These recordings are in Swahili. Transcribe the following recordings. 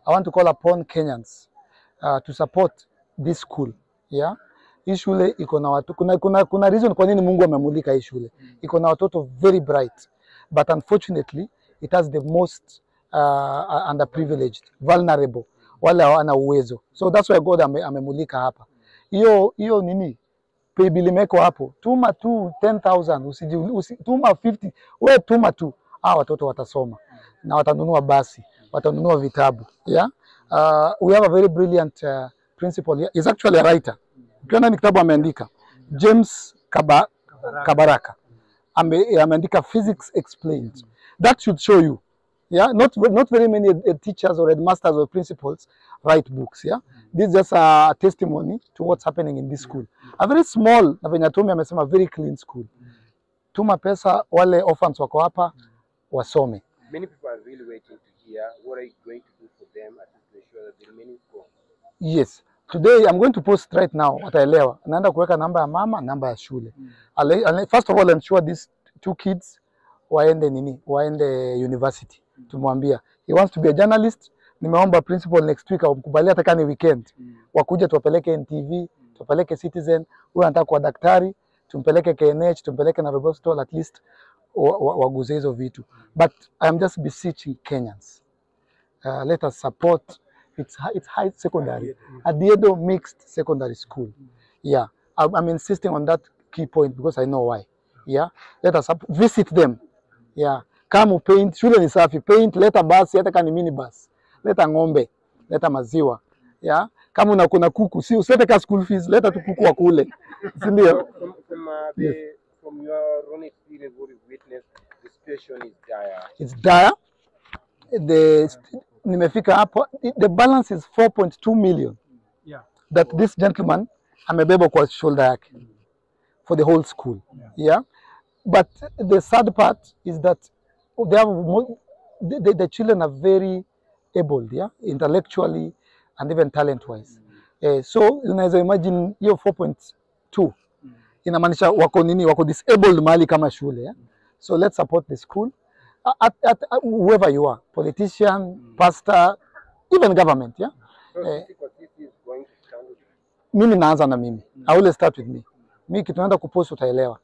I want to call upon Kenyans to support this school. Yeah. Hii shule iko na watu, kuna reason kwa nini Mungu amemulika hii shule. Iko na watoto very bright, but unfortunately it has the most underprivileged, vulnerable, wale hawana uwezo. So that's why God amemulika hapa. Hiyo nini? Pay bill imeko hapo. Tuma tu 10,000, tuma 50. Wewe tuma tu. Watoto watasoma na watanunua basi, watanunua vitabu. Yeah. We have a very brilliant principal here. He's actually a writer. Ukiona ni kitabu ameandika, James Kabaraka. Ameandika Physics Explained. That should show you. Yeah, not very many teachers or headmasters or principals write books. Yeah, this is just a testimony to what's happening in this school. A very small, na venye Tumi amesema, very clean school. Tuma pesa, wale orphans wako hapa wasome. Many people are really waiting to hear what are you going to do for them to ensure that the remaining school. Yes. Today I'm going to post right now wataelewa. Naenda kuweka namba ya mama, namba ya shule. First of all, ensure these 2 kids waende university. Tumwambia he wants to be a journalist. Nimeomba principal next week amkubalia hata kama ni weekend. Wakuja tuwapeleke NTV, tuwapeleke Citizen. Huyu anataka kuwa daktari, tumpeleke KNH, tumpeleke na Roboto, at least waguze hizo vitu. But I am just beseeching Kenyans. Let us support. It's high secondary, Adiedo Mixed Secondary School. Yeah, I'm insisting on that key point because I know why. Yeah, let us visit them. Yeah, come paint. Shule ni safi. Paint. Leta basi, hata kama ni minibus. Leta ng'ombe, leta maziwa. Yeah, kama kuna kuku, si usete ka school fees. Leta tu kuku wa kule. Sindio? From your own experience, what you've witnessed, the situation is dire. It's dire. Nimefika hapo, the balance is 4.2 million. Yeah. That this gentleman amebeba kwa shoulder yake for the whole school. Yeah. But the sad part is that they have the children are very able, yeah, intellectually and even talent-wise. So unaweza imagine hiyo 4.2 inamaanisha wako disabled mahali kama shule. Yeah? So let's support the school. At whoever you are, politician, pastor, even government, yeah. Mimi naanza na mimi. I will start with me. Mimi kitu naenda kupost utaelewa.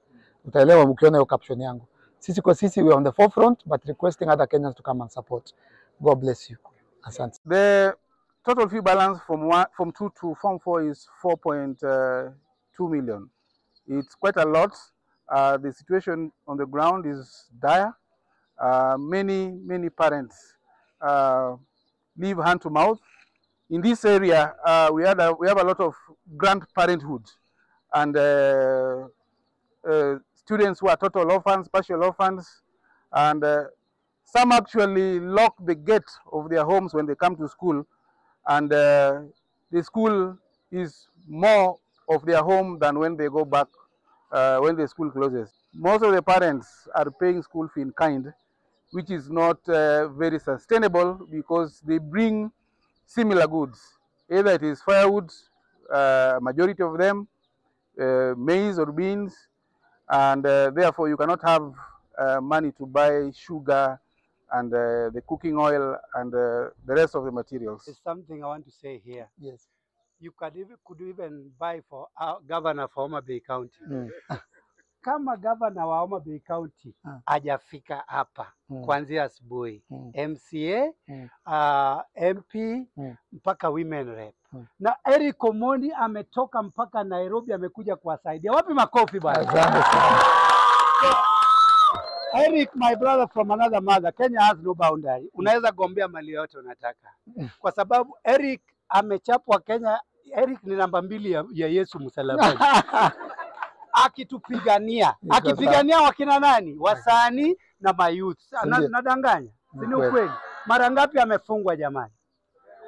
Utaelewa ukiona hiyo caption yangu. Sisi kwa sisi we are on the forefront, but requesting other Kenyans to come and support. God bless you. Asante. The total fee balance from 2 to Form 4 is 4.2 million. It's quite a lot. The situation on the ground is dire. Many parents live hand to mouth. In this area, we have a lot of grandparenthood and students who are total orphans, partial orphans, and some actually lock the gate of their homes when they come to school, and the school is more of their home than when they go back, when the school closes. Most of the parents are paying school fee in kind, which is not very sustainable because they bring similar goods. Either it is firewood, majority of them, maize or beans, and therefore you cannot have money to buy sugar and the cooking oil and the rest of the materials. There's something I want to say here. Yes. You could even buy for our governor for Homa Bay County. Kama governor wa Homa Bay County hajafika hapa kuanzia asubuhi, MCA, MP mpaka women rep. Na Eric Omondi ametoka mpaka Nairobi amekuja kuwasaidia. Wapi makofi bwana? Eric, my brother from another mother, Kenya has no boundary. Unaweza gombea mali yote unataka. Kwa sababu Eric amechapwa Kenya. Eric ni namba 2 ya Yesu msalabani. Akitupigania, akipigania wakina nani? Wasanii na mayouth. Nadanganya. Si ni ukweli? Mara ngapi amefungwa jamani?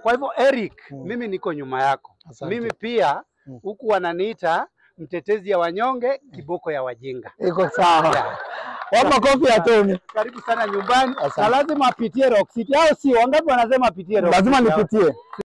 Kwa hivyo Eric, mimi niko nyuma yako. Asante. Mimi pia huku wananiita mtetezi ya wanyonge, kiboko ya wajinga. Iko sawa. Wapa kofi ya Tumi. Karibu sana nyumbani. Na lazima apitie Rock City. Hao si wangapi wanasema apitie Rock City? Lazima nipitie.